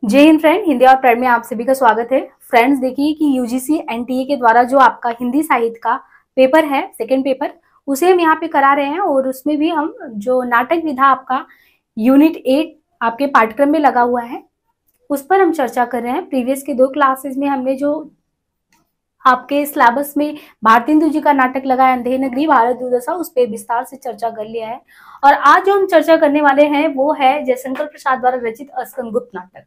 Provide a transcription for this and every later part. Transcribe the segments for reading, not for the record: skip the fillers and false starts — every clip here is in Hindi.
जय हिंद फ्रेंड, हिंदी और प्रेड में आप सभी का स्वागत है। फ्रेंड्स देखिए कि यूजीसी एनटीए के द्वारा जो आपका हिंदी साहित्य का पेपर है, सेकंड पेपर, उसे हम यहाँ पे करा रहे हैं और उसमें भी हम जो नाटक विधा आपका यूनिट 8 आपके पाठ्यक्रम में लगा हुआ है उस पर हम चर्चा कर रहे हैं। प्रीवियस के 2 क्लासेस में हमने जो आपके सिलेबस में भारतेंदु जी का नाटक लगा है अंधेर नगरी भारत दुर्दशा, उस पर विस्तार से चर्चा कर लिया है। और आज जो हम चर्चा करने वाले हैं वो है जयशंकर प्रसाद द्वारा रचित स्कंदगुप्त नाटक।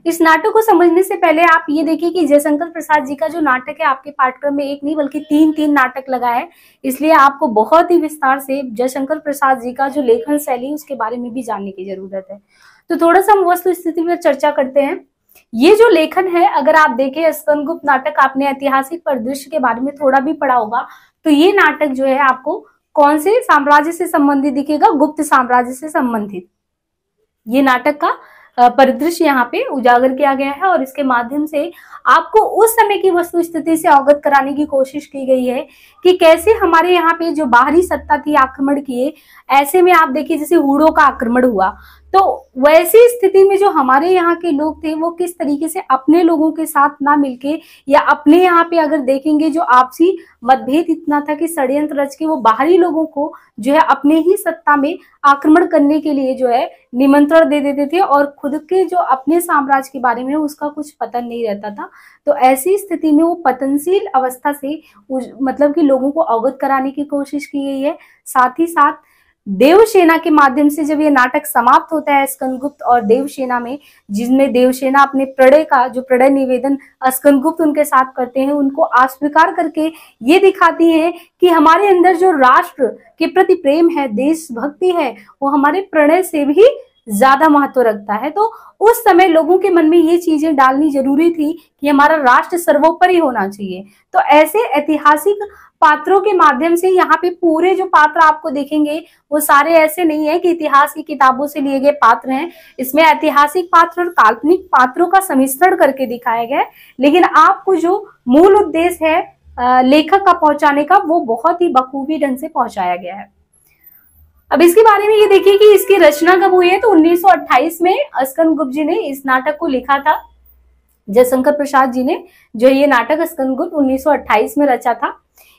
इस नाटक को समझने से पहले आप ये देखिए कि जयशंकर प्रसाद जी का जो नाटक है आपके पाठ्यक्रम में एक नहीं बल्कि 3 नाटक लगा है, इसलिए आपको बहुत ही विस्तार से जयशंकर प्रसाद जी का जो लेखन शैली उसके बारे में भी जानने की जरूरत है। तो थोड़ा सा हम वस्तु स्थिति पर चर्चा करते हैं। ये जो लेखन है, अगर आप देखें स्कंदगुप्त नाटक, आपने ऐतिहासिक परिदृश्य के बारे में थोड़ा भी पढ़ा होगा, तो ये नाटक जो है आपको कौन से साम्राज्य से संबंधित दिखेगा? गुप्त साम्राज्य से संबंधित ये नाटक का परिदृश्य यहाँ पे उजागर किया गया है और इसके माध्यम से आपको उस समय की वस्तु स्थिति से अवगत कराने की कोशिश की गई है कि कैसे हमारे यहाँ पे जो बाहरी सत्ता थी आक्रमण किए। ऐसे में आप देखिए जैसे हुड़ों का आक्रमण हुआ, तो वैसी स्थिति में जो हमारे यहाँ के लोग थे वो किस तरीके से अपने लोगों के साथ ना मिलके, या अपने यहाँ पे अगर देखेंगे जो आपसी मतभेद इतना था कि षड्यंत्र रच के वो बाहरी लोगों को जो है अपने ही सत्ता में आक्रमण करने के लिए जो है निमंत्रण दे देते थे और खुद के जो अपने साम्राज्य के बारे में उसका कुछ पतन नहीं रहता था। तो ऐसी स्थिति में वो पतनशील अवस्था से मतलब कि लोगों को अवगत कराने की कोशिश की गई है। साथ ही साथ देवसेना के माध्यम से जब ये नाटक समाप्त होता है स्कंदगुप्त और देवसेना में, जिसमें देवसेना अपने प्रणय का जो प्रणय निवेदन स्कंदगुप्त उनके साथ करते हैं उनको अस्वीकार करके ये दिखाती है कि हमारे अंदर जो राष्ट्र के प्रति प्रेम है, देशभक्ति है, वो हमारे प्रणय से भी ज्यादा महत्व रखता है। तो उस समय लोगों के मन में ये चीजें डालनी जरूरी थी कि हमारा राष्ट्र सर्वोपरि होना चाहिए। तो ऐसे ऐतिहासिक पात्रों के माध्यम से यहाँ पे पूरे जो पात्र आपको देखेंगे वो सारे ऐसे नहीं है कि इतिहास की किताबों से लिए गए पात्र हैं। इसमें ऐतिहासिक पात्र और काल्पनिक पात्रों का सम्मिश्रण करके दिखाया गया है, लेकिन आपको जो मूल उद्देश्य है लेखक का पहुंचाने का वो बहुत ही बखूबी ढंग से पहुंचाया गया है। अब इसके बारे में ये देखिए कि इसकी रचना कब हुई है, तो 1928 में स्कंदगुप्त जी ने इस नाटक को लिखा था। जयशंकर प्रसाद जी ने जो ये नाटक स्कंदगुप्त 1928 में रचा था।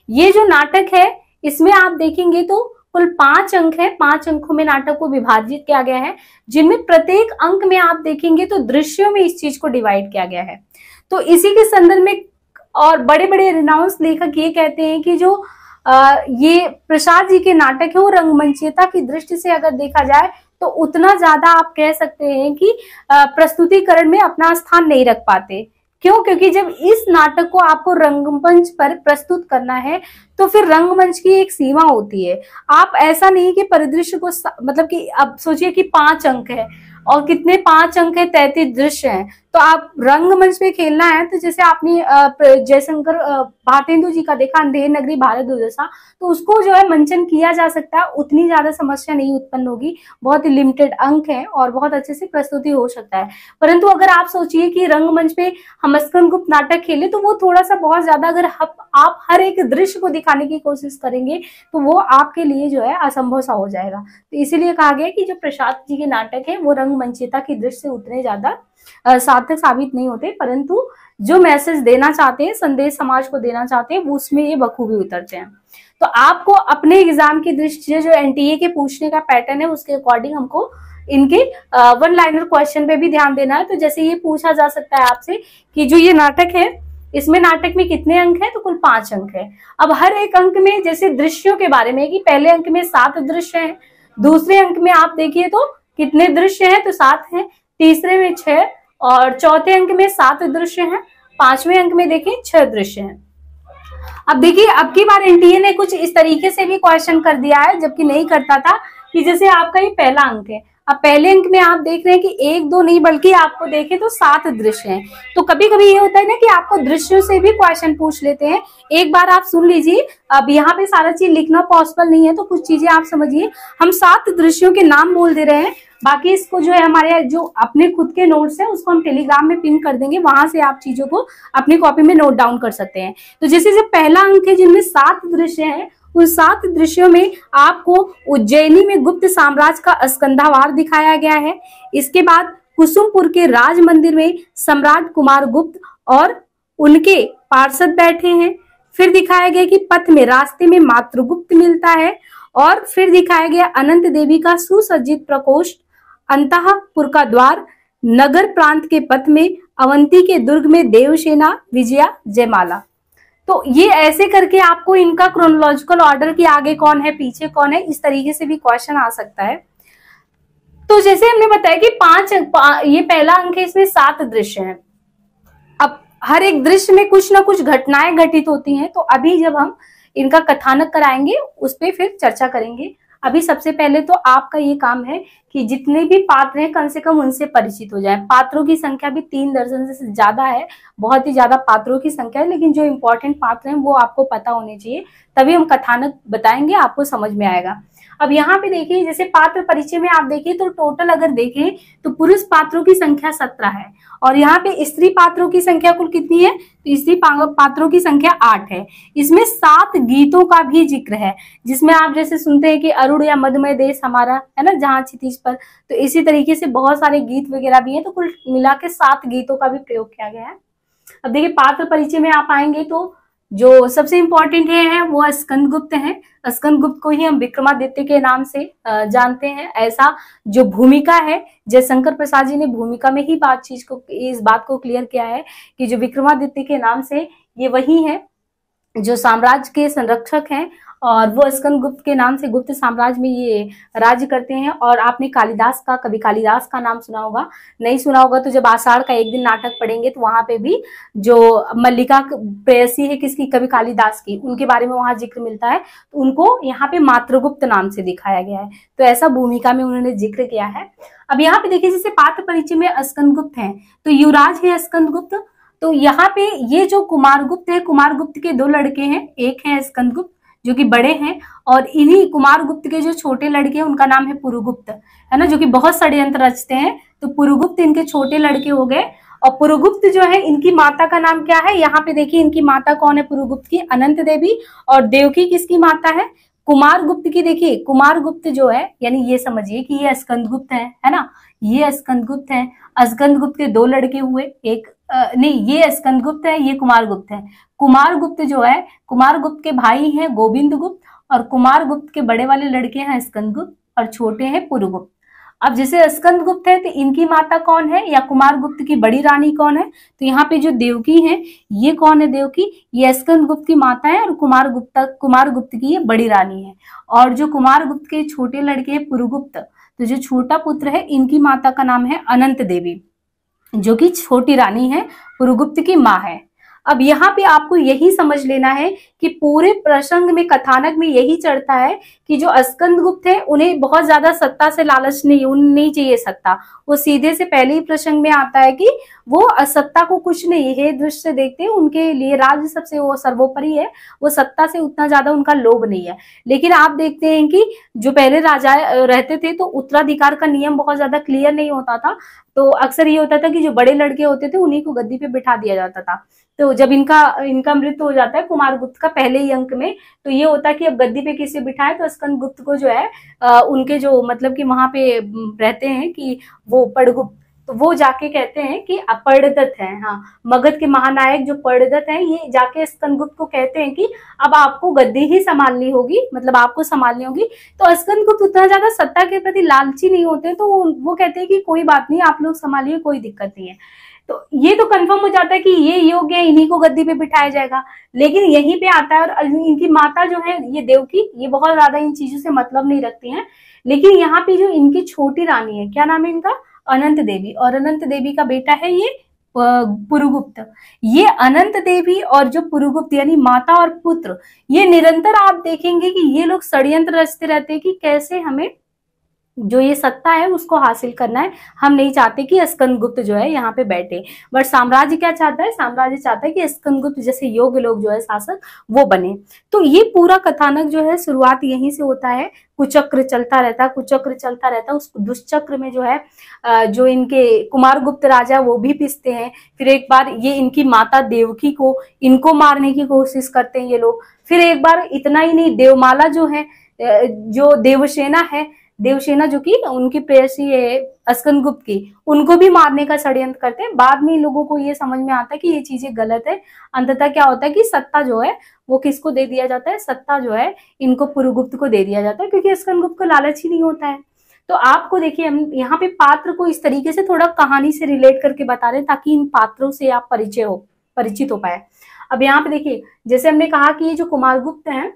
ये जो नाटक है इसमें आप देखेंगे तो कुल 5 अंक है। 5 अंकों में नाटक को विभाजित किया गया है, जिनमें प्रत्येक अंक में आप देखेंगे तो दृश्यों में इस चीज को डिवाइड किया गया है। तो इसी के संदर्भ में और बड़े बड़े रिनाउंस लेखक ये कहते हैं कि जो ये प्रसाद जी के नाटक है वो रंगमंचीयता की दृष्टि से अगर देखा जाए तो उतना ज्यादा आप कह सकते हैं कि प्रस्तुतिकरण में अपना स्थान नहीं रख पाते। क्यों? क्योंकि जब इस नाटक को आपको रंगमंच पर प्रस्तुत करना है तो फिर रंगमंच की एक सीमा होती है। आप ऐसा नहीं कि परिदृश्य को मतलब कि अब सोचिए कि 5 अंक है और कितने 5 अंक है, 33 दृश्य हैं, तो आप रंगमंच पे खेलना है तो जैसे आपने जयशंकर भारतेंदु जी का देखा अंधेर नगरी भारत दुर्दशा, तो उसको जो है मंचन किया जा सकता है, उतनी ज्यादा समस्या नहीं उत्पन्न होगी, बहुत ही लिमिटेड अंक है और बहुत अच्छे से प्रस्तुति हो सकता है। परंतु अगर आप सोचिए कि रंगमंच पे हम स्कंदगुप्त नाटक खेले तो वो थोड़ा सा बहुत ज्यादा, अगर आप हर एक दृश्य को दिखाने की कोशिश करेंगे तो वो आपके लिए जो है असंभव सा हो जाएगा। तो इसीलिए कहा गया कि जो प्रसाद जी के नाटक है वो रंगमंचीयता की दृष्टि से उतने ज्यादा सार्थक साबित नहीं होते, परंतु जो मैसेज देना चाहते हैं, संदेश समाज को देना चाहते हैं, वो उसमें ये बखूबी उतरते हैं। तो आपको अपने एग्जाम की दृष्टि से जो एनटीए के पूछने का पैटर्न है उसके अकॉर्डिंग हमको इनके 1 लाइनर क्वेश्चन पे भी ध्यान देना है। तो जैसे ये पूछा जा सकता है आपसे कि जो ये नाटक है इसमें नाटक में कितने अंक है, तो कुल 5 अंक है। अब हर एक अंक में जैसे दृश्यों के बारे में कि पहले अंक में 7 दृश्य हैं, दूसरे अंक में आप देखिए तो कितने दृश्य हैं, तो 7 हैं, तीसरे में 6 और चौथे अंक में 7 दृश्य हैं, 5वें अंक में देखिए 6 दृश्य हैं। अब देखिए अब की बार एनटीए ने कुछ इस तरीके से भी क्वेश्चन कर दिया है, जबकि नहीं करता था, कि जैसे आपका ये पहला अंक है, अब पहले अंक में आप देख रहे हैं कि 1 2 नहीं बल्कि आपको देखें तो 7 दृश्य हैं। तो कभी कभी ये होता है ना कि आपको दृश्यों से भी क्वेश्चन पूछ लेते हैं। एक बार आप सुन लीजिए, अब यहाँ पे सारा चीज लिखना पॉसिबल नहीं है तो कुछ चीजें आप समझिए। हम 7 दृश्यों के नाम बोल दे रहे हैं, बाकी इसको जो है हमारे जो अपने खुद के नोट्स है उसको हम टेलीग्राम में पिन कर देंगे, वहां से आप चीजों को अपनी कॉपी में नोट डाउन कर सकते हैं। तो जैसे जो पहला अंक है जिनमें 7 दृश्य हैं, उन 7 दृश्यों में आपको उज्जैनी में गुप्त साम्राज्य का स्कंधावार दिखाया गया है। इसके बाद कुसुमपुर के राज मंदिर में सम्राट कुमार गुप्त और उनके पार्षद बैठे हैं। फिर दिखाया गया कि पथ में रास्ते में मातृगुप्त मिलता है। और फिर दिखाया गया अनंत देवी का सुसज्जित प्रकोष्ठ, अंतःपुर का द्वार, नगर प्रांत के पथ में, अवंती के दुर्ग में देवसेना, विजया, जयमाला। तो ये ऐसे करके आपको इनका क्रोनोलॉजिकल ऑर्डर कि आगे कौन है पीछे कौन है, इस तरीके से भी क्वेश्चन आ सकता है। तो जैसे हमने बताया कि ये पहला अंक है, इसमें 7 दृश्य हैं। अब हर एक दृश्य में कुछ ना कुछ घटनाएं घटित होती हैं। तो अभी जब हम इनका कथानक कराएंगे उस पर फिर चर्चा करेंगे। अभी सबसे पहले तो आपका ये काम है कि जितने भी पात्र हैं कम से कम उनसे परिचित हो जाए। पात्रों की संख्या भी 3 दर्जन से ज्यादा है, बहुत ही ज्यादा पात्रों की संख्या है, लेकिन जो इंपॉर्टेंट पात्र हैं वो आपको पता होने चाहिए, तभी हम कथानक बताएंगे, आपको समझ में आएगा। अब यहाँ पे देखिए, जैसे पात्र परिचय में आप देखिए तो टोटल अगर देखें तो पुरुष पात्रों की संख्या 17 है और यहाँ पे स्त्री पात्रों की संख्या कुल कितनी है, तो स्त्री पात्रों की संख्या 8 है। इसमें 7 गीतों का भी जिक्र है, जिसमें आप जैसे सुनते हैं कि अरुण या मधुमय देश हमारा है ना, जहाँ क्षितिज पर, तो इसी तरीके से बहुत सारे गीत वगैरह भी हैं। तो कुल मिला के 7 गीतों का भी प्रयोग किया गया है। अब देखिए पात्र परिचय में आप आएंगे तो जो सबसे इंपॉर्टेंट है वो स्कंदगुप्त हैं। स्कंदगुप्त को ही हम विक्रमादित्य के नाम से जानते हैं। ऐसा जो भूमिका है, जयशंकर प्रसाद जी ने भूमिका में ही इस बात को क्लियर किया है कि जो विक्रमादित्य के नाम से ये वही है जो साम्राज्य के संरक्षक हैं और वो स्कंदगुप्त के नाम से गुप्त साम्राज्य में ये राज्य करते हैं। और आपने कालिदास का, कवि कालिदास का नाम सुना होगा, नहीं सुना होगा तो जब आषाढ़ का एक दिन नाटक पढ़ेंगे तो वहां पे भी जो मल्लिका प्रेयसी है किसकी, कवि कालिदास की, उनके बारे में वहां जिक्र मिलता है। तो उनको यहाँ पे मातृगुप्त नाम से दिखाया गया है, तो ऐसा भूमिका में उन्होंने जिक्र किया है। अब यहाँ पे देखिए जैसे पात्र परिचय में स्कंदगुप्त है तो युवराज है स्कंदगुप्त। तो यहाँ पे ये जो कुमारगुप्त है, कुमारगुप्त के 2 लड़के हैं, एक है स्कंदगुप्त जो कि बड़े हैं और इन्हीं कुमारगुप्त के जो छोटे लड़के हैं उनका नाम है पुरुगुप्त, है ना, जो कि बहुत षड्यंत्र रचते हैं। तो पुरुगुप्त इनके छोटे लड़के हो गए। और पुरुगुप्त जो है इनकी माता का नाम क्या है, यहाँ पे देखिए इनकी माता कौन है पुरुगुप्त की, अनंत देवी। और देवकी किसकी माता है, कुमारगुप्त की। देखिए कुमारगुप्त जो है यानी ये समझिए कि ये स्कंदगुप्त है ना, ये स्कंदगुप्त है। स्कंदगुप्त के 2 लड़के हुए, नहीं ये स्कंदगुप्त है, ये कुमारगुप्त है। कुमारगुप्त जो है, कुमारगुप्त के भाई हैं गोविंदगुप्त और कुमारगुप्त के बड़े वाले लड़के हैं स्कंदगुप्त और छोटे हैं पुरुगुप्त। अब जैसे स्कंदगुप्त है तो इनकी माता कौन है या कुमारगुप्त की बड़ी रानी कौन है, तो यहाँ पे जो देवकी है ये कौन है, देवकी ये स्कंदगुप्त की माता है और कुमारगुप्त की ये बड़ी रानी है। और जो कुमारगुप्त के छोटे लड़के हैं पुरुगुप्त, तो जो छोटा पुत्र है इनकी माता का नाम है अनंत देवी, जो कि छोटी रानी है, पुरुगुप्त की माँ है। अब यहाँ पे आपको यही समझ लेना है कि पूरे प्रसंग में, कथानक में यही चढ़ता है कि जो स्कंदगुप्त है उन्हें बहुत ज्यादा सत्ता से लालच नहीं चाहिए सत्ता। वो सीधे से पहले ही प्रसंग में आता है कि वो सत्ता को कुछ नहीं है दृष्टि से देखते हैं, उनके लिए राज्य सबसे वो सर्वोपरि है, वो सत्ता से उतना ज्यादा उनका लोभ नहीं है। लेकिन आप देखते हैं कि जो पहले राजा रहते थे तो उत्तराधिकार का नियम बहुत ज्यादा क्लियर नहीं होता था। तो अक्सर ये होता था कि जो बड़े लड़के होते थे उन्हीं को गद्दी पे बिठा दिया जाता था। तो जब इनका मृत्यु हो जाता है कुमारगुप्त का पहले ही अंक में, तो ये होता है कि अब गद्दी पे किसे बिठाए, तो स्कंदगुप्त को जो है उनके जो मतलब कि वहां पे रहते हैं कि वो पड़गुप्त, तो वो जाके कहते हैं कि पर्णदत्त है, हाँ मगध के महानायक जो पर्णदत्त हैं, ये जाके स्कंदगुप्त को कहते हैं कि अब आपको गद्दी ही संभालनी होगी, मतलब आपको संभालनी होगी। तो स्कंदगुप्त उतना ज्यादा सत्ता के प्रति लालची नहीं होते, तो वो कहते हैं कि कोई बात नहीं, आप लोग संभालिए, कोई दिक्कत नहीं है। तो ये तो कंफर्म हो जाता है कि ये योग्य है, इन्हीं को गद्दी पे बिठाया जाएगा। लेकिन यहीं पे आता है, और इनकी माता जो है ये देवकी, ये बहुत ज्यादा इन चीजों से मतलब नहीं रखती हैं। लेकिन यहाँ पे जो इनकी छोटी रानी है, क्या नाम है इनका, अनंत देवी, और अनंत देवी का बेटा है ये पुरुगुप्त। ये अनंत देवी और जो पुरुगुप्त यानी माता और पुत्र, ये निरंतर आप देखेंगे कि ये लोग षड्यंत्र रचते रहते हैं कि कैसे हमें जो ये सत्ता है उसको हासिल करना है। हम नहीं चाहते कि स्कंदगुप्त जो है यहाँ पे बैठे, बट साम्राज्य क्या चाहता है, साम्राज्य चाहता है कि स्कंदगुप्त जैसे योग्य लोग जो है शासक वो बने। तो ये पूरा कथानक जो है शुरुआत यहीं से होता है, कुचक्र चलता रहता है, कुचक्र चलता रहता है। उस दुष्चक्र में जो है जो इनके कुमारगुप्त राजा वो भी पिसते हैं। फिर एक बार ये इनकी माता देवकी को, इनको मारने की कोशिश करते हैं ये लोग। फिर एक बार इतना ही नहीं, देवमाला जो है, जो देवसेना है, देवसेना जो कि उनकी प्रेयसी है अस्कंदगुप्त की, उनको भी मारने का षड्यंत्र करते हैं। बाद में इन लोगों को ये समझ में आता है कि ये चीजें गलत है। अंततः क्या होता है कि सत्ता जो है वो किसको दे दिया जाता है, सत्ता जो है इनको पुरुगुप्त को दे दिया जाता है, क्योंकि अस्कंदगुप्त को लालच ही नहीं होता है। तो आपको देखिए हम यहाँ पे पात्र को इस तरीके से थोड़ा कहानी से रिलेट करके बता रहे हैं ताकि इन पात्रों से आप परिचित हो पाए। अब यहाँ पे देखिए, जैसे हमने कहा कि ये जो कुमारगुप्त हैं,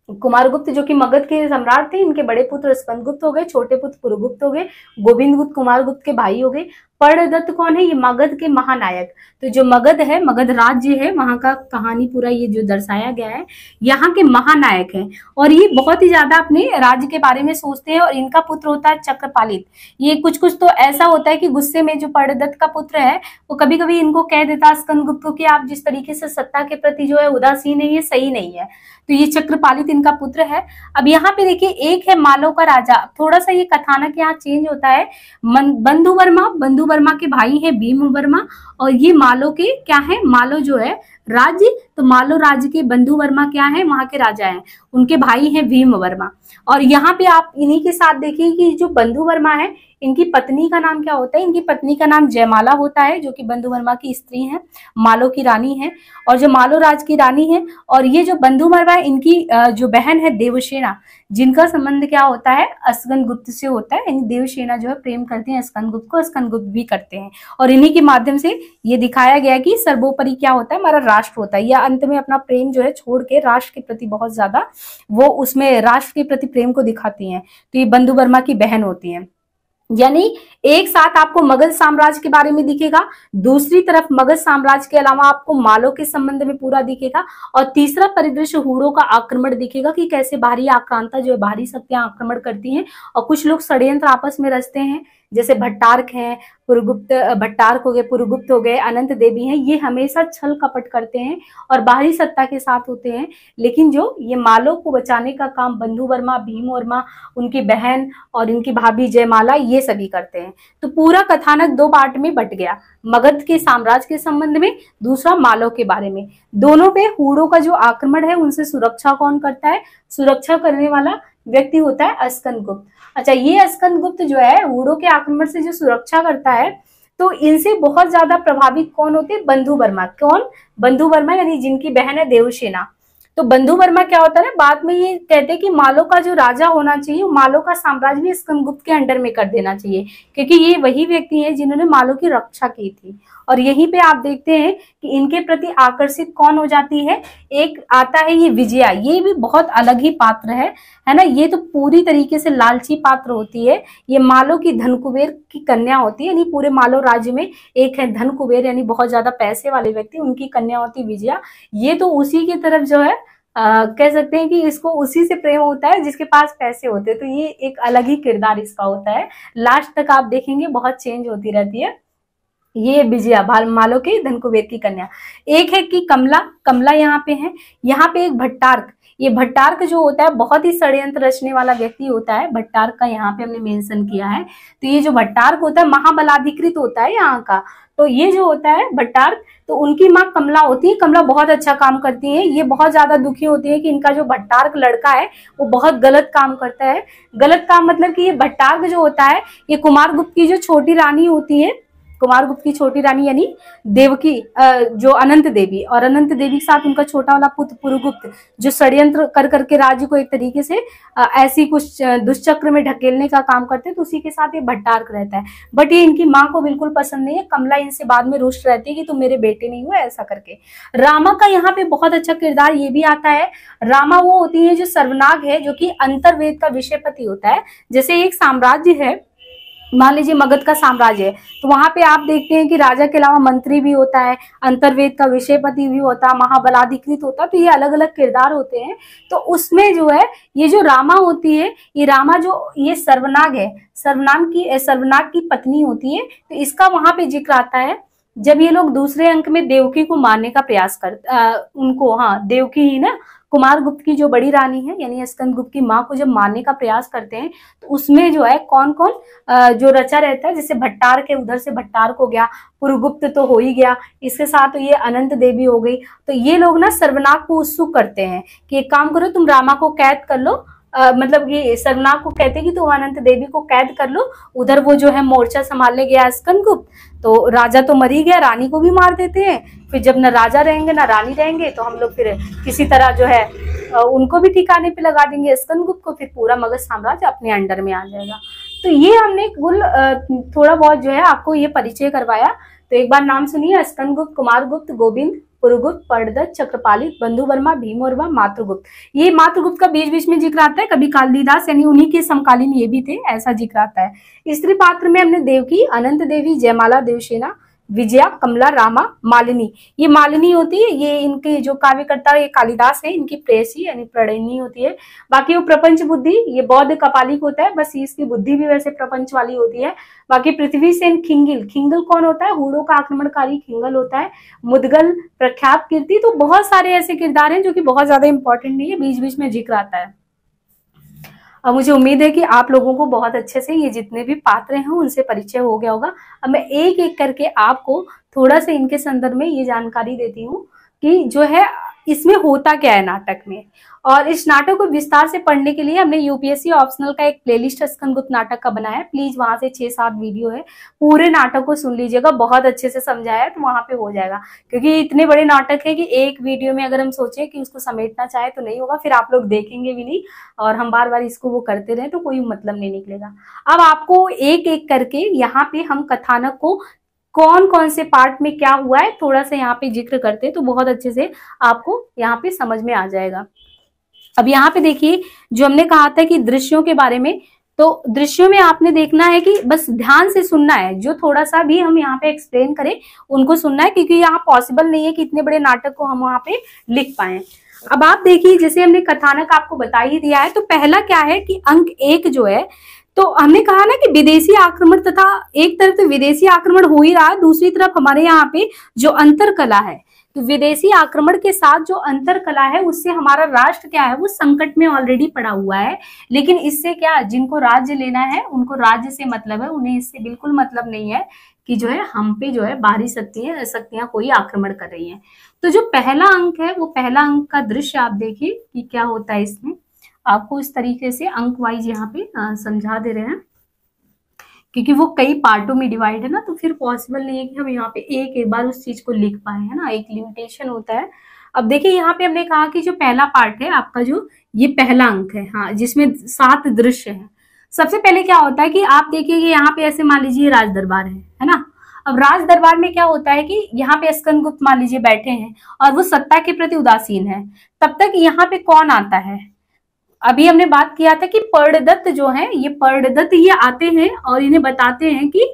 कुमारगुप्त जो कि मगध के सम्राट थे, इनके बड़े पुत्र स्कंदगुप्त हो गए, छोटे पुत्र पुरुगुप्त हो गए, गोविंदगुप्त कुमारगुप्त के भाई हो गए। पर्णदत्त कौन है, ये मगध के महानायक। तो जो मगध है, मगध राज्य है, वहां का कहानी पूरा ये जो दर्शाया गया है, यहाँ के महानायक हैं और ये बहुत ही ज्यादा अपने राज्य के बारे में सोचते हैं। और इनका पुत्र होता है चक्रपालित। ये कुछ कुछ तो ऐसा होता है कि गुस्से में जो पर्णदत्त का पुत्र है वो कभी कभी इनको कह देता है स्कंदगुप्त को कि आप जिस तरीके से सत्ता के प्रति जो है उदासीन है, ये सही नहीं है। तो ये चक्रपालित इनका पुत्र है। अब यहाँ पे देखिए, एक है मालो का राजा। थोड़ा सा ये कथानक यहाँ चेंज होता है। बंधु वर्मा के भाई है भीम वर्मा, और ये मालो के क्या है, मालो जो है राज्य, तो मालो राज्य के बंधु वर्मा क्या है, वहां के राजा हैं, उनके भाई हैं भीम वर्मा। और यहाँ पे आप इन्हीं के साथ देखिए कि जो बंधु वर्मा है, इनकी पत्नी का नाम क्या होता है, इनकी पत्नी का नाम जयमाला होता है, जो कि बंधु वर्मा की स्त्री है, मालो की रानी है, और जो मालो राज की रानी है। और ये जो बंधु वर्मा है, इनकी जो बहन है देवसेना, जिनका संबंध क्या होता है, स्कंदगुप्त से होता है। यानी देवसेना जो है प्रेम करते हैं स्कंदगुप्त को, स्कंदगुप्त भी करते हैं। और इन्हीं के माध्यम से ये दिखाया गया कि सर्वोपरि क्या होता है, हमारा राष्ट्र होता है। या अंत में अपना प्रेम जो है छोड़ के राष्ट्र के प्रति बहुत ज्यादा वो उसमें राष्ट्र के प्रति प्रेम को दिखाती हैं। तो ये बंधु वर्मा की बहन होती है। यानी एक साथ आपको मगध साम्राज्य के बारे में दिखेगा, दूसरी तरफ मगध साम्राज्य के अलावा आपको मालो के संबंध में पूरा दिखेगा, और तीसरा परिदृश्य हूणों का आक्रमण दिखेगा कि कैसे बाहरी आक्रांता जो है, बाहरी शक्तियां आक्रमण करती हैं और कुछ लोग षड्यंत्र आपस में रचते हैं। जैसे भट्टार्क हैं, भट्टार्क हो गए, पुरुगुप्त हो गए, अनंत देवी हैं, ये हमेशा छल कपट करते हैं और बाहरी सत्ता के साथ होते हैं। लेकिन जो ये मालो को बचाने का काम बंधु वर्मा, भीम वर्मा, उनकी बहन और इनकी भाभी जयमाला, ये सभी करते हैं। तो पूरा कथानक दो पार्ट में बट गया, मगध के साम्राज्य के संबंध में, दूसरा मालो के बारे में। दोनों पे हूणों का जो आक्रमण है उनसे सुरक्षा कौन करता है, सुरक्षा करने वाला व्यक्ति होता है स्कंदगुप्त। अच्छा, ये स्कंदगुप्त जो है हूणों के आक्रमण से जो सुरक्षा करता है, तो इनसे बहुत ज्यादा प्रभावित कौन होते हैं, बंधु वर्मा। कौन, बंधु वर्मा, यानी जिनकी बहन है देवसेना। तो बंधु वर्मा क्या होता है ना, बाद में ये कहते हैं कि मालो का जो राजा होना चाहिए, मालो का साम्राज्य भी स्कंदगुप्त के अंडर में कर देना चाहिए, क्योंकि ये वही व्यक्ति है जिन्होंने मालो की रक्षा की थी। और यहीं पे आप देखते हैं कि इनके प्रति आकर्षित कौन हो जाती है, एक आता है ये विजया। ये भी बहुत अलग ही पात्र है ना। ये तो पूरी तरीके से लालची पात्र होती है। ये मालो की धनकुबेर की कन्या होती है, यानी पूरे मालो राज्य में एक है धनकुबेर, यानी बहुत ज्यादा पैसे वाले व्यक्ति, उनकी कन्या होती है विजया। ये तो उसी की तरफ जो है कह सकते हैं कि इसको उसी से प्रेम होता है जिसके पास पैसे होते हैं। तो ये एक अलग ही किरदार इसका होता है। लास्ट तक आप देखेंगे बहुत चेंज होती रहती है। ये विजया मालो के धनकुबेर की कन्या। एक है कि कमला यहाँ पे है। यहाँ पे एक भट्टार्क, ये भट्टार्क जो होता है बहुत ही षड्यंत्र रचने वाला व्यक्ति होता है। भट्टार्क का यहाँ पे हमने मेंशन किया है। तो ये जो भट्टार्क होता है महाबलाधिकृत होता है यहाँ का। तो ये जो होता है भट्टार्क, तो उनकी माँ कमला होती है। कमला बहुत अच्छा काम करती है। ये बहुत ज्यादा दुखी होती है कि इनका जो भट्टार्क लड़का है वो बहुत गलत काम करता है। गलत काम मतलब कि ये भट्टार्क जो होता है, ये कुमारगुप्त की जो छोटी रानी होती है, कुमारगुप्त की छोटी रानी यानी देवकी, जो अनंत देवी, और अनंत देवी के साथ उनका छोटा वाला पुत्र पुरुगुप्त, जो षड्यंत्र कर करके राज्य को एक तरीके से ऐसी कुछ दुष्चक्र में ढकेलने का काम करते हैं, तो उसी के साथ ये भट्टार्क रहता है। बट ये इनकी माँ को बिल्कुल पसंद नहीं है। कमला इनसे बाद में रुष्ट रहती है कि तुम मेरे बेटे नहीं हो, ऐसा करके। रामा का यहाँ पे बहुत अच्छा किरदार ये भी आता है। रामा वो होती है जो सर्वनाग है, जो कि अंतर्वेद का विषयपति होता है। जैसे एक साम्राज्य है, मान लीजिए मगध का साम्राज्य है, तो वहां पे आप देखते हैं कि राजा के अलावा मंत्री भी होता है, अंतर्वेद का विषयपति भी होता है, महाबलाधिकृत होता है। तो ये अलग अलग किरदार होते हैं। तो उसमें जो है ये जो रामा होती है, ये रामा जो ये सर्वनाग है, सर्वनाग की पत्नी होती है। तो इसका वहां पे जिक्र आता है जब ये लोग दूसरे अंक में देवकी को मारने का प्रयास देवकी ही ना, कुमारगुप्त की जो बड़ी रानी है यानी स्कंदगुप्त की माँ को जब मारने का प्रयास करते हैं, तो उसमें जो है कौन कौन जो रचा रहता है, जैसे भट्टार्क है, उधर से भट्टार्क हो गया, पुरुगुप्त तो हो ही गया, इसके साथ तो ये अनंत देवी हो गई। तो ये लोग ना सर्वनाग को उत्सुक करते हैं कि एक काम करो, तुम रामा को कैद कर लो मतलब ये सर्वनाग को कहते कि तुम अनंत देवी को कैद कर लो। उधर वो जो है मोर्चा संभालने गया स्कंदगुप्त, तो राजा तो मर ही गया, रानी को भी मार देते हैं। फिर जब न राजा रहेंगे न रानी रहेंगे तो हम लोग फिर किसी तरह जो है उनको भी ठिकाने पे लगा देंगे स्कंदगुप्त को, फिर पूरा मगध साम्राज्य अपने अंडर में आ जाएगा। तो ये हमने कुल थोड़ा बहुत जो है आपको ये परिचय करवाया। तो एक बार नाम सुनिए, स्कंदगुप्त, कुमारगुप्त, गोविंद, पुरुगुप्त, पर्णदत्त, चक्रपालित, बंधुवर्मा, भीमवर्मा, मातृगुप्त। ये मातृगुप्त का बीच बीच में जिक्र आता है, कभी कालिदास यानी उन्हीं के समकालीन ये भी थे, ऐसा जिक्र आता है। स्त्री पात्र में हमने देवकी, अनंत देवी, जयमाला, देवसेना, विजया, कमला, रामा, मालिनी। ये मालिनी होती है, ये इनके जो काव्यकर्ता ये कालिदास है, इनकी प्रेयसी यानी प्रणयनी होती है। बाकी वो प्रपंच बुद्धि, ये बौद्ध कपालिक होता है, बस इसकी बुद्धि भी वैसे प्रपंच वाली होती है। बाकी पृथ्वी सेन खिंगिल, खिंगल कौन होता है? हूणों का आक्रमणकारी खिंगल होता है। मुदगल, प्रख्यात कीर्ति। तो बहुत सारे ऐसे किरदार हैं जो कि बहुत ज्यादा इंपॉर्टेंट नहीं है, बीच बीच में जिक्र आता है। अब मुझे उम्मीद है कि आप लोगों को बहुत अच्छे से ये जितने भी पात्र हैं उनसे परिचय हो गया होगा। अब मैं एक एक करके आपको थोड़ा सा इनके संदर्भ में ये जानकारी देती हूँ कि जो है इसमें होता क्या है नाटक में। और इस नाटक को विस्तार से पढ़ने के लिए हमने यूपीएससी ऑप्शनल का एक प्लेलिस्ट स्कंदगुप्त नाटक का बनाया है। प्लीज वहां से 6-7 वीडियो है, पूरे नाटक को सुन लीजिएगा, बहुत अच्छे से समझाया है, तो वहां पे हो जाएगा। क्योंकि इतने बड़े नाटक है कि एक वीडियो में अगर हम सोचे कि उसको समेटना चाहे तो नहीं होगा, फिर आप लोग देखेंगे भी नहीं और हम बार बार इसको वो करते रहे तो कोई मतलब नहीं निकलेगा। अब आपको एक एक करके यहाँ पे हम कथानक को कौन कौन से पार्ट में क्या हुआ है थोड़ा सा यहाँ पे जिक्र करते हैं, तो बहुत अच्छे से आपको यहाँ पे समझ में आ जाएगा। अब यहाँ पे देखिए, जो हमने कहा था कि दृश्यों के बारे में, तो दृश्यों में आपने देखना है कि बस ध्यान से सुनना है, जो थोड़ा सा भी हम यहाँ पे एक्सप्लेन करें उनको सुनना है, क्योंकि यहाँ पॉसिबल नहीं है कि इतने बड़े नाटक को हम वहाँ पे लिख पाए। अब आप देखिए, जैसे हमने कथानक आपको बता ही दिया है, तो पहला क्या है कि अंक 1 जो है, तो हमने कहा ना कि विदेशी आक्रमण, तथा एक तरफ तो विदेशी आक्रमण हो ही रहा है, दूसरी तरफ हमारे यहाँ पे जो अंतर कला है, तो विदेशी आक्रमण के साथ जो अंतर कला है उससे हमारा राष्ट्र क्या है वो संकट में ऑलरेडी पड़ा हुआ है। लेकिन इससे क्या, जिनको राज्य लेना है उनको राज्य से मतलब है, उन्हें इससे बिल्कुल मतलब नहीं है कि जो है हम पे जो है बाहरी शक्तियां कोई आक्रमण कर रही हैं। तो जो पहला अंक है वो पहला अंक का दृश्य आप देखिए कि क्या होता है इसमें। आपको इस तरीके से अंक वाइज यहाँ पे समझा दे रहे हैं, क्योंकि वो कई पार्टों में डिवाइड है ना, तो फिर पॉसिबल नहीं है कि हम यहाँ पे एक बार उस चीज को लिख पाए, है ना, एक लिमिटेशन होता है। अब देखिए यहाँ पे हमने कहा कि जो पहला पार्ट है आपका, जो ये पहला अंक है, हाँ, जिसमें 7 दृश्य है। सबसे पहले क्या होता है कि आप देखिए कि यहाँ पे ऐसे मान लीजिए राज दरबार है ना। अब राज दरबार में क्या होता है कि यहाँ पे स्कंदगुप्त मान लीजिए बैठे हैं और वो सत्ता के प्रति उदासीन है। तब तक यहाँ पे कौन आता है? अभी हमने बात किया था कि पर्णदत्त जो है, ये पर्णदत्त ये आते हैं और इन्हें बताते हैं कि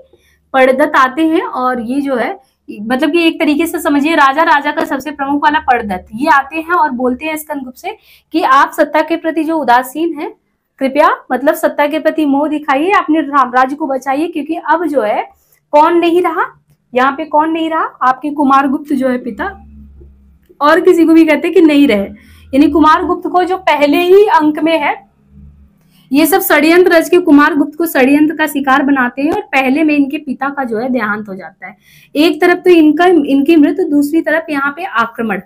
पर्णदत्त आते हैं, और ये जो है मतलब कि एक तरीके से समझिए राजा का सबसे प्रमुख वाला पर्णदत्त, ये आते हैं और बोलते हैं स्कंदगुप्त से कि आप सत्ता के प्रति जो उदासीन है, कृपया मतलब सत्ता के प्रति मोह दिखाइए, अपने राज्य को बचाइए, क्योंकि अब जो है कौन नहीं रहा यहाँ पे, कौन नहीं रहा, आपके कुमारगुप्त जो है पिता, और किसी को भी कहते कि नहीं रहे, यानी कुमारगुप्त को जो पहले ही अंक में है, ये सब षड्यंत्र रच के कुमारगुप्त को षड्यंत्र का शिकार बनाते हैं और पहले में इनके पिता का जो है देहांत हो जाता है। एक तरफ तो इनकी मृत्यु, दूसरी तरफ यहाँ पे आक्रमण,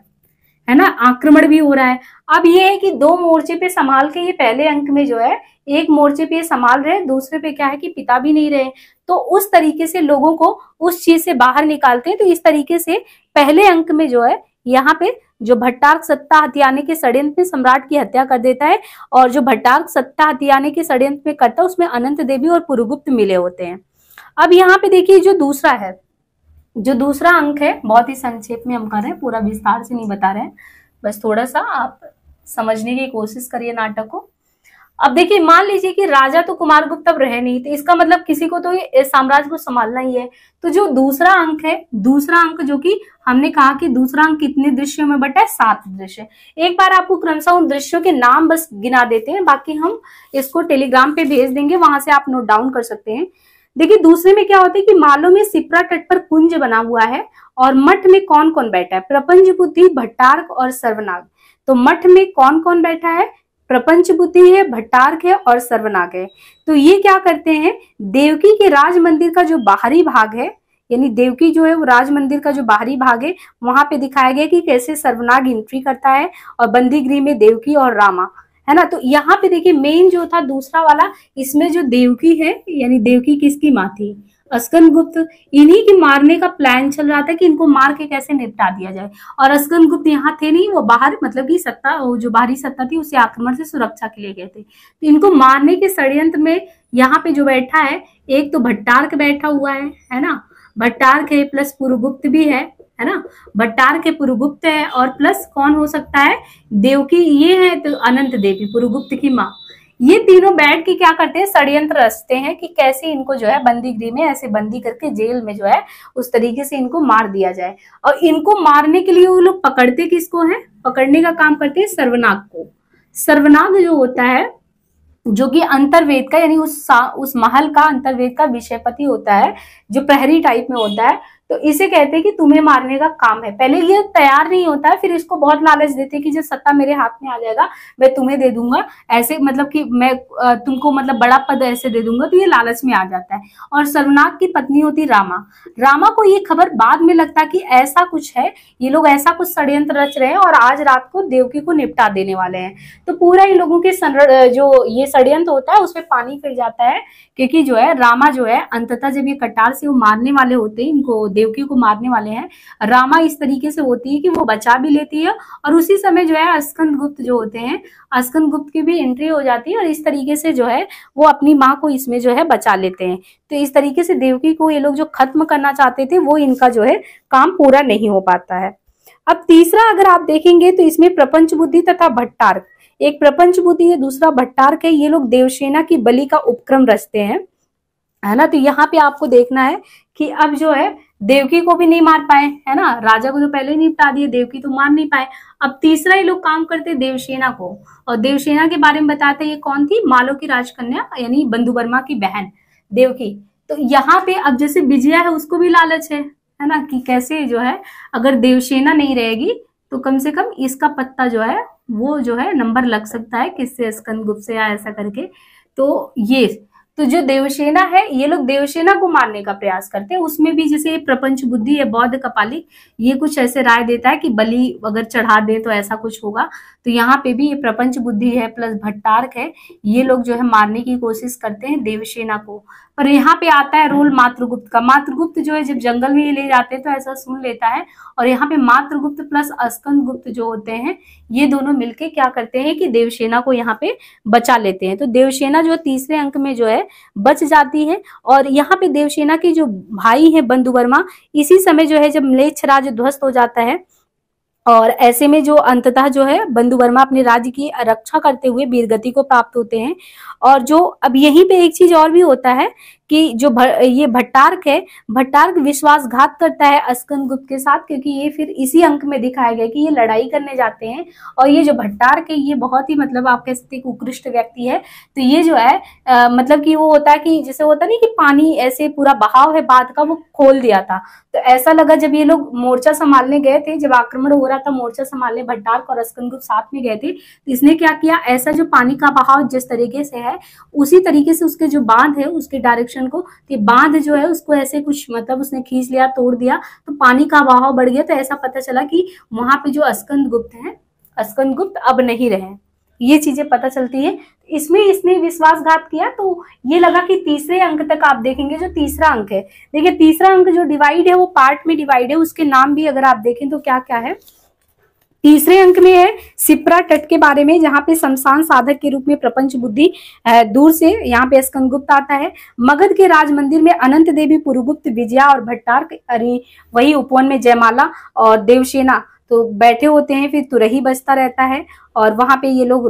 है ना, आक्रमण भी हो रहा है। अब ये है कि 2 मोर्चे पे संभाल के ये पहले अंक में जो है, एक मोर्चे पे संभाल रहे, दूसरे पे क्या है कि पिता भी नहीं रहे, तो उस तरीके से लोगों को उस चीज से बाहर निकालते हैं। तो इस तरीके से पहले अंक में जो है यहाँ पे जो भट्टार्क सत्ता हथियाने के षड्यंत्र में सम्राट की हत्या कर देता है, और जो भट्टार्क सत्ता हथियाने के षड्यंत्र में करता है उसमें अनंत देवी और पुरुगुप्त मिले होते हैं। अब यहाँ पे देखिए जो दूसरा है, जो दूसरा अंक है, बहुत ही संक्षेप में हम कर रहे हैं, पूरा विस्तार से नहीं बता रहे हैं, बस थोड़ा सा आप समझने की कोशिश करिए नाटक को। अब देखिए, मान लीजिए कि राजा तो कुमारगुप्त अब रहे नहीं, तो इसका मतलब किसी को तो ये साम्राज्य को संभालना ही है। तो जो दूसरा अंक है, दूसरा अंक जो कि हमने कहा कि दूसरा अंक कितने दृश्यों में बटा है, 7 दृश्य। एक बार आपको क्रमशः उन दृश्यों के नाम बस गिना देते हैं, बाकी हम इसको टेलीग्राम पे भेज देंगे, वहां से आप नोट डाउन कर सकते हैं। देखिए दूसरे में क्या होता है कि मालो में सिप्रा तट पर कुंज बना हुआ है और मठ में कौन कौन बैठा है, प्रपंच बुद्धि, भट्टार्क और सर्वनाग। तो मठ में कौन कौन बैठा है, प्रपंच बुद्धि है, भट्टार्क है और सर्वनाग है। तो ये क्या करते हैं, देवकी के राज मंदिर का जो बाहरी भाग है, यानी देवकी जो है वो राज मंदिर का जो बाहरी भाग है, वहां पे दिखाया गया कि कैसे सर्वनाग एंट्री करता है और बंदी गृह में देवकी और रामा, है ना। तो यहाँ पे देखिए मेन जो था दूसरा वाला, इसमें जो देवकी है, यानी देवकी किसकी माँ थी, अस्कंदगुप्त, इन्हीं की मारने का प्लान चल रहा था कि इनको मार के कैसे निपटा दिया जाए। और अस्कंदगुप्त यहाँ थे नहीं, वो बाहर मतलब की सत्ता, जो बाहरी सत्ता थी उसे आक्रमण से सुरक्षा के लिए गए थे। तो इनको मारने के षड्यंत्र में यहाँ पे जो बैठा है, एक तो भट्टार्क बैठा हुआ है ना, भट्टार्क है प्लस पुरुगुप्त भी है ना, भट्टार्क है, पुरुगुप्त है, और प्लस कौन हो सकता है, देवकी, ये है तो अनंत देवी पुरुगुप्त की माँ। ये तीनों बैठ के क्या करते हैं, षड्यंत्र रचते हैं कि कैसे इनको जो है बंदी गृह में ऐसे बंदी करके जेल में जो है उस तरीके से इनको मार दिया जाए। और इनको मारने के लिए वो लोग पकड़ते किसको है, पकड़ने का काम करते हैं सर्वनाग को। सर्वनाग जो होता है, जो कि अंतर्वेद का, यानी उस महल का अंतर्वेद का विषयपति होता है, जो प्रहरी टाइप में होता है। तो इसे कहते हैं कि तुम्हें मारने का काम है। पहले ये तैयार नहीं होता है, फिर इसको बहुत लालच देते हैं कि जब सत्ता मेरे हाथ में आ जाएगा मैं तुम्हें दे दूंगा, ऐसे मतलब कि मैं तुमको मतलब बड़ा पद ऐसे दे दूंगा, तो ये लालच में आ जाता है। और सर्वनाग की पत्नी होती रामा। रामा को ये खबर बाद में लगता कि ऐसा कुछ है, ये लोग ऐसा कुछ षड्यंत्र रच रहे हैं और आज रात को देवकी को निपटा देने वाले हैं। तो पूरा इन लोगों के जो ये षड्यंत्र होता है उसमें पानी फिर जाता है, क्योंकि जो है रामा जो है अंततः जब ये कटार से वो मारने वाले होते हैं, इनको देवकी को मारने वाले हैं, रामा इस तरीके से होती है कि वो बचा भी लेती है, और उसी समय जो है अस्कंदगुप्त जो होते हैं, अस्कंदगुप्त की भी एंट्री हो जाती है, और इस तरीके से जो है वो अपनी माँ को इसमें जो है बचा लेते हैं। तो इस तरीके से देवकी को ये लोग जो खत्म करना चाहते थे वो इनका जो है काम पूरा नहीं हो पाता है। अब तीसरा अगर आप देखेंगे तो इसमें प्रपंच बुद्धि तथा भट्टार्क, एक प्रपंच बुद्धि है, दूसरा भट्टार्क है, ये लोग देवसेना की बलि का उपक्रम रचते हैं, है ना। तो यहाँ पे आपको देखना है कि अब जो है देवकी को भी नहीं मार पाए, है ना, राजा को तो पहले ही निपटा दिए, देवकी तो मार नहीं पाए। अब तीसरा ये लोग काम करते देवसेना को, और देवसेना के बारे में बताते ये कौन थी, मालो की राजकन्या यानी बंधुवर्मा की बहन देवकी। तो यहाँ पे अब जैसे विजया है उसको भी लालच है ना, कि कैसे जो है अगर देवसेना नहीं रहेगी तो कम से कम इसका पत्ता जो है वो जो है नंबर लग सकता है किससे, स्कंदगुप्त से या ऐसा करके। तो जो देवसेना है ये लोग देवसेना को मारने का प्रयास करते हैं। उसमें भी जैसे प्रपंच बुद्धि है, बौद्ध कपालिक, ये कुछ ऐसे राय देता है कि बलि अगर चढ़ा दे तो ऐसा कुछ होगा। तो यहाँ पे भी ये प्रपंच बुद्धि है प्लस भट्टार्क है, ये लोग जो है मारने की कोशिश करते हैं देवसेना को। पर यहाँ पे आता है रोल मातृगुप्त का। मातृगुप्त जो है जब जंगल में ले जाते हैं तो ऐसा सुन लेता है, और यहाँ पे मातृगुप्त प्लस अस्कंदगुप्त जो होते हैं ये दोनों मिलके क्या करते हैं कि देवसेना को यहाँ पे बचा लेते हैं। तो देवसेना जो तीसरे अंक में जो है बच जाती है। और यहाँ पे देवसेना के जो भाई है बंधुवर्मा, इसी समय जो है जब म्लेच्छ राज्य ध्वस्त हो जाता है, और ऐसे में जो अंततः जो है बंधुवर्मा अपने राज्य की रक्षा करते हुए वीरगति को प्राप्त होते हैं। और जो अब यहीं पे एक चीज और भी होता है कि जो ये भट्टार्क है, भट्टार्क विश्वासघात करता है अस्कंदगुप्त के साथ, क्योंकि ये फिर इसी अंक में दिखाया गया कि ये लड़ाई करने जाते हैं, और ये जो भट्टार्क है ये बहुत ही मतलब आप कह सकते हैं उत्कृष्ट व्यक्ति है। तो ये जो है मतलब कि वो होता है कि जैसे होता नहीं कि पानी ऐसे पूरा बहाव है बात का, वो खोल दिया था। तो ऐसा लगा जब ये लोग मोर्चा संभालने गए थे, जब आक्रमण हो रहा था मोर्चा संभालने, भट्टार्क और अस्कंदगुप्त साथ में गए थे, तो इसने क्या किया, ऐसा जो पानी का बहाव जिस तरीके से है उसी तरीके से उसके जो बांध है उसके डायरेक्शन को, कि बांध जो है उसको ऐसे कुछ मतलब उसने खींच लिया, तोड़ दिया, तो पानी का बहाव बढ़ गया। तो ऐसा पता चला कि वहां पे जो अस्कंदगुप्त है, अस्कंदगुप्त अब नहीं रहे, ये चीजें पता चलती है। इसमें इसने विश्वासघात किया। तो ये लगा कि तीसरे अंक तक आप देखेंगे, जो तीसरा अंक है, देखिए तीसरा अंक जो डिवाइड है वो पार्ट में डिवाइड है, उसके नाम भी अगर आप देखें तो क्या क्या है। तीसरे अंक में है सिप्रा तट के बारे में, जहां पे शमशान साधक के रूप में प्रपंच बुद्धि दूर से यहाँ पे स्कंदगुप्त आता है। मगध के राज मंदिर में अनंत देवी, पुरुगुप्त, विजया और भट्टार्क, वही उपवन में जयमाला और देवसेना तो बैठे होते हैं। फिर तुरही बजता रहता है, और वहां पे ये लोग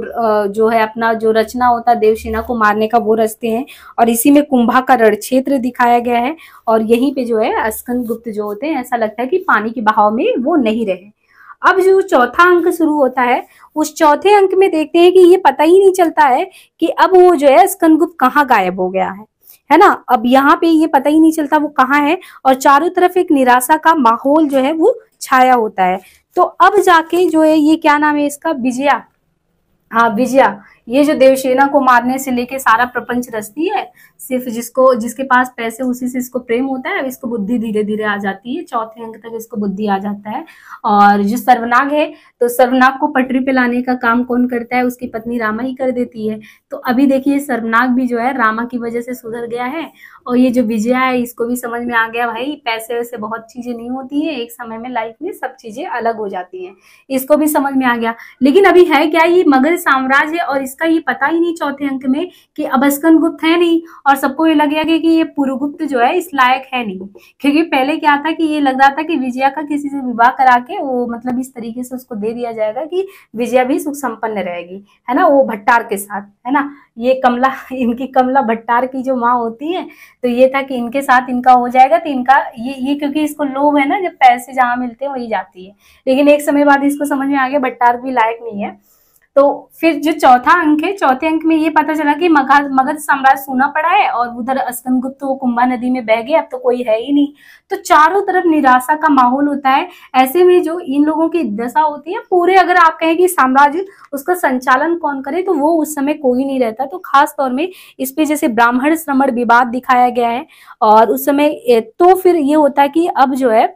जो है अपना जो रचना होता है देवसेना को मारने का वो रचते हैं। और इसी में कुंभा का रण क्षेत्र दिखाया गया है, और यहीं पे जो है स्कंदगुप्त जो होते हैं ऐसा लगता है कि पानी के बहाव में वो नहीं रहे। अब जो चौथा अंक शुरू होता है, उस चौथे अंक में देखते हैं कि ये पता ही नहीं चलता है कि अब वो जो है स्कंदगुप्त कहाँ गायब हो गया है ना। अब यहाँ पे ये पता ही नहीं चलता वो कहाँ है, और चारों तरफ एक निराशा का माहौल जो है वो छाया होता है। तो अब जाके जो है ये क्या नाम है इसका, विजया, हाँ विजया, ये जो देवसेना को मारने से लेके सारा प्रपंच रचती है, सिर्फ जिसके पास पैसे उसी से इसको प्रेम होता है। अब इसको बुद्धि धीरे धीरे आ जाती है, चौथे अंक तक इसको बुद्धि आ जाता है। और जो सर्वनाग है, तो सर्वनाग को पटरी पे लाने का काम कौन करता है? उसकी पत्नी रामा ही कर देती है। तो अभी देखिए सर्वनाग भी जो है रामा की वजह से सुधर गया है। और ये जो विजया है, इसको भी समझ में आ गया भाई पैसे वैसे बहुत चीजें नहीं होती है, एक समय में लाइफ में सब चीजें अलग हो जाती हैं, इसको भी समझ में आ गया। लेकिन अभी है क्या, ये मगध साम्राज्य और इसका ये पता ही नहीं चौथे अंक में कि अब स्कंदगुप्त है नहीं, और सबको ये लग गया कि ये पुरुगुप्त जो है इस लायक है नहीं। क्योंकि पहले क्या था कि ये लग रहा था कि विजया का किसी से विवाह करा के वो मतलब इस तरीके से उसको दे दिया जाएगा कि विजया भी सुख संपन्न रहेगी, है ना, वो भट्टार के साथ, है ना। ये कमला, इनकी कमला भट्टार की जो माँ होती है, तो ये था कि इनके साथ इनका हो जाएगा। तो इनका ये क्योंकि इसको लोभ है ना, जब पैसे जहां मिलते हैं वही जाती है। लेकिन एक समय बाद इसको समझ में आ गया भट्टार भी लायक नहीं है। तो फिर जो चौथा अंक है, चौथे अंक में ये पता चला कि मगध साम्राज्य सूना पड़ा है और उधर स्कंदगुप्त वो कुंभा नदी में बह गया, अब तो कोई है ही नहीं। तो चारों तरफ निराशा का माहौल होता है। ऐसे में जो इन लोगों की दशा होती है पूरे, अगर आप कहें कि साम्राज्य उसका संचालन कौन करे, तो वो उस समय कोई नहीं रहता। तो खास तौर में इस पे जैसे ब्राह्मण श्रमण विवाद दिखाया गया है। और उस समय तो फिर ये होता है कि अब जो है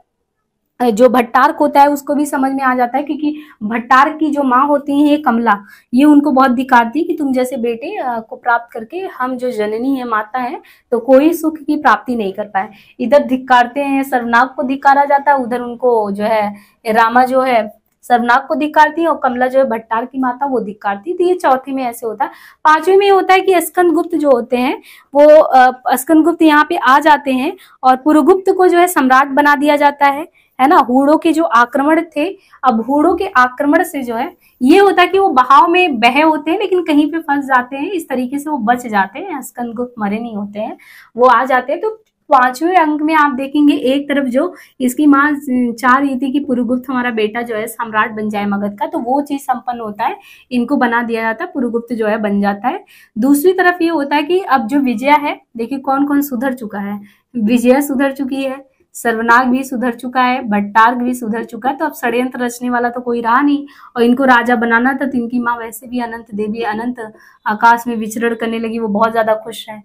जो भट्टार होता है उसको भी समझ में आ जाता है, क्योंकि भट्टार की जो माँ होती है ये कमला, ये उनको बहुत धिक्कारती है कि तुम जैसे बेटे को प्राप्त करके हम जो जननी है, माता है, तो कोई सुख की प्राप्ति नहीं कर पाए। इधर धिक्कारते हैं, सर्वनाग को धिक्कारा जाता है, उधर उनको जो है रामा जो है सर्वनाग को धिक्कारती है, और कमला जो है भट्टार की माता वो धिक्कारती है। तो ये चौथे में ऐसे होता है। पांचवें में होता है कि स्कंदगुप्त जो होते हैं वो स्कंदगुप्त यहाँ पे आ जाते हैं और पुरुगुप्त को जो है सम्राट बना दिया जाता है ना। हूणों के जो आक्रमण थे, अब हूणों के आक्रमण से जो है ये होता है कि वो बहाव में बहे होते हैं लेकिन कहीं पे फंस जाते हैं, इस तरीके से वो बच जाते हैं, स्कंदगुप्त मरे नहीं होते हैं, वो आ जाते हैं। तो पांचवें अंक में आप देखेंगे एक तरफ जो इसकी माँ चाह रही थी कि पुरुगुप्त हमारा बेटा जो है सम्राट बन जाए मगध का, तो वो चीज संपन्न होता है, इनको बना दिया जाता है, पुरुगुप्त जो है बन जाता है। दूसरी तरफ ये होता है कि अब जो विजया है, देखिए कौन कौन सुधर चुका है। विजया सुधर चुकी है, सर्वनाग भी सुधर चुका है, भट्टार्क भी सुधर चुका है। तो अब षड्यंत्र रचने वाला तो कोई रहा नहीं, और इनको राजा बनाना था। तो इनकी माँ वैसे भी अनंत देवी अनंत आकाश में विचरण करने लगी, वो बहुत ज्यादा खुश है।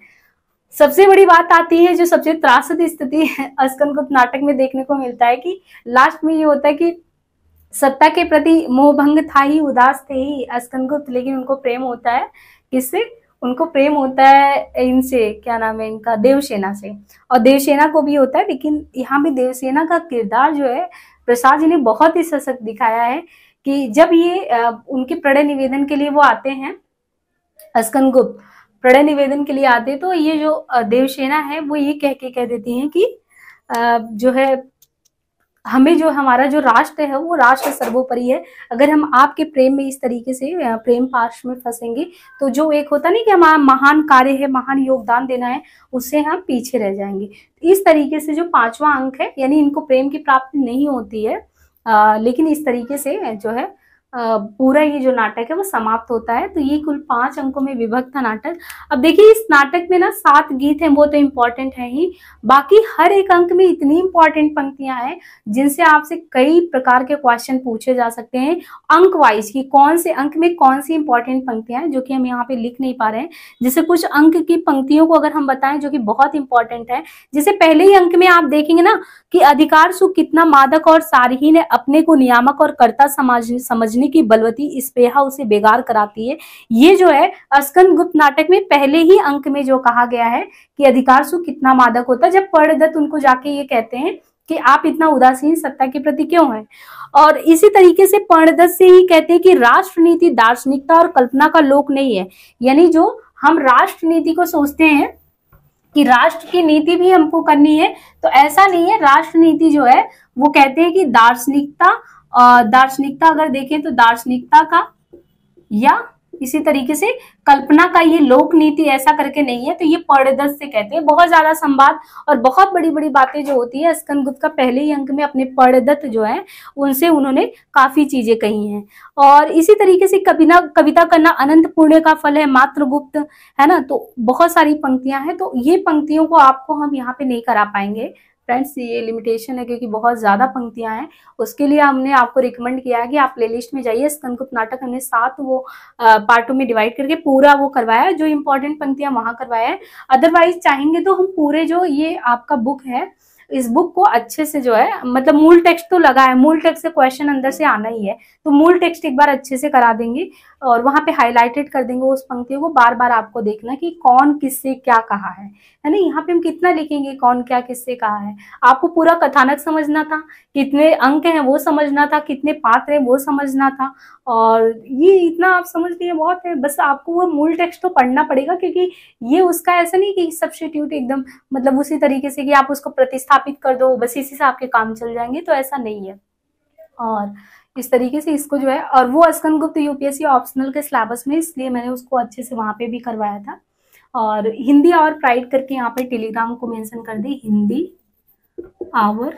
सबसे बड़ी बात आती है, जो सबसे त्रासद स्थिति स्कंदगुप्त नाटक में देखने को मिलता है कि लास्ट में ये होता है कि सत्ता के प्रति मोहभंग था ही, उदास थे ही स्कंदगुप्त, लेकिन उनको प्रेम होता है किससे? उनको प्रेम होता है इनसे, क्या नाम है इनका, देवसेना से। और देवसेना को भी होता है, लेकिन यहाँ भी देवसेना का किरदार जो है प्रसाद जी ने बहुत ही सशक्त दिखाया है कि जब ये उनके प्रणय निवेदन के लिए वो आते हैं, स्कंदगुप्त प्रणय निवेदन के लिए आते, तो ये जो देवसेना है वो ये कह देती हैं कि जो है हमें जो हमारा जो राष्ट्र है वो राष्ट्र सर्वोपरि है। अगर हम आपके प्रेम में इस तरीके से प्रेम पाश में फंसेंगे, तो जो एक होता नहीं कि हमारा महान कार्य है, महान योगदान देना है, उससे हम पीछे रह जाएंगे। इस तरीके से जो पांचवा अंक है, यानी इनको प्रेम की प्राप्ति नहीं होती है, लेकिन इस तरीके से जो है पूरा ये जो नाटक है वो समाप्त होता है। तो ये कुल 5 अंकों में विभक्त था नाटक। अब देखिए इस नाटक में ना 7 गीत हैं, वो तो इम्पोर्टेंट है ही, बाकी हर एक अंक में इतनी इंपॉर्टेंट पंक्तियां हैं जिनसे आपसे कई प्रकार के क्वेश्चन पूछे जा सकते हैं अंक वाइज, की कौन से अंक में कौन सी इंपॉर्टेंट पंक्तियां हैं, जो कि हम यहाँ पे लिख नहीं पा रहे हैं। जैसे कुछ अंक की पंक्तियों को अगर हम बताएं जो कि बहुत इंपॉर्टेंट है, जैसे पहले ही अंक में आप देखेंगे ना कि अधिकार सुख कितना मादक और सारहीन है, अपने को नियामक और कर्ता समझने की बलवती स्पेहा उसे बेगार कराती है। ये जो है स्कंदगुप्त नाटक में पहले ही अंक में जो कहा गया है कि अधिकार सुख कितना मादक होता है, जब पर्णदत्त उनको जाके ये कहते हैं कि आप इतना उदासीन सत्ता के प्रति क्यों हैं। और इसी तरीके से पर्णदत्त से ही कहते हैं कि राष्ट्र नीति दार्शनिकता और कल्पना का लोक नहीं है, यानी जो हम राष्ट्र नीति को सोचते हैं कि राष्ट्र की नीति भी हमको करनी है, तो ऐसा नहीं है। राष्ट्र नीति जो है वो कहते हैं कि दार्शनिकता अगर देखें तो दार्शनिकता का या इसी तरीके से कल्पना का ये लोक नीति ऐसा करके नहीं है। तो ये पर्णदत्त से कहते हैं। बहुत ज्यादा संवाद और बहुत बड़ी बड़ी बातें जो होती है स्कंदगुप्त का पहले ही अंक में अपने पर्णदत्त जो है उनसे उन्होंने काफी चीजें कही हैं। और इसी तरीके से कविता करना अनंत पुण्य का फल है, मातृगुप्त, है ना। तो बहुत सारी पंक्तियां हैं, तो ये पंक्तियों को आपको हम यहाँ पे नहीं करा पाएंगे, फ्रेंड्स ये लिमिटेशन है क्योंकि बहुत ज़्यादा पंक्तियां हैं, उसके लिए हमने आपको रिकमेंड किया है कि आप प्लेलिस्ट में जाइए। स्कंदगुप्त नाटक हमने 7 वो पार्टों में डिवाइड करके पूरा वो करवाया है, जो इंपॉर्टेंट पंक्तियां वहां करवाया है। अदरवाइज चाहेंगे तो हम पूरे जो ये आपका बुक है, इस बुक को अच्छे से जो है, मतलब मूल टेक्स्ट तो लगा है, मूल टेक्स्ट से क्वेश्चन अंदर से आना ही है, तो मूल टेक्स्ट एक बार अच्छे से करा देंगे और वहां पे हाईलाइटेड कर देंगे उस पंक्तियों को। बार बार आपको देखना कि कौन किससे क्या कहा है ना। यहाँ पे हम कितना लिखेंगे कौन क्या किससे कहा है। आपको पूरा कथानक समझना था, कितने अंक हैं वो समझना था, कितने पात्र हैं वो समझना था, और ये इतना आप समझ लिए बहुत है। बस आपको वो मूल टेक्स्ट तो पढ़ना पड़ेगा, क्योंकि ये उसका ऐसा नहीं कि सब्स्टिट्यूट एकदम मतलब उसी तरीके से कि आप उसको प्रतिस्थापित कर दो बस इसी से आपके काम चल जाएंगे, तो ऐसा नहीं है। और इस तरीके से इसको जो है, और वो स्कंदगुप्त यूपीएससी ऑप्शनल के सिलेबस में, इसलिए मैंने उसको अच्छे से वहां पे भी करवाया था। और हिंदी और प्राइड करके यहाँ पे टेलीग्राम को मेंशन कर दी, हिंदी आवर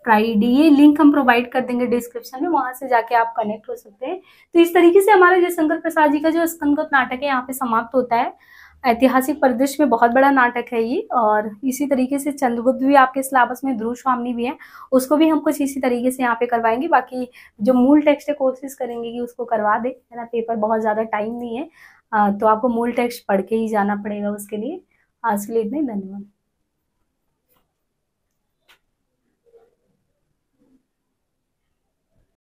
प्राइड, ये लिंक हम प्रोवाइड कर देंगे डिस्क्रिप्शन में, वहां से जाके आप कनेक्ट हो सकते हैं। तो इस तरीके से हमारे जयशंकर प्रसाद जी का जो स्कंदगुप्त नाटक है यहाँ पे समाप्त होता है। ऐतिहासिक परिदृश्य में बहुत बड़ा नाटक है ये, और इसी तरीके से चंद्रगुप्त भी आपके सिलेबस में, ध्रुव स्वामिनी भी है, उसको भी हम कुछ इसी तरीके से यहाँ पे करवाएंगे। बाकी जो मूल टेक्स्ट है कोशिश करेंगे कि उसको करवा दे, है ना, पेपर बहुत ज्यादा टाइम नहीं है, तो आपको मूल टेक्स्ट पढ़ के ही जाना पड़ेगा उसके लिए। आज के लिए इतना ही, धन्यवाद।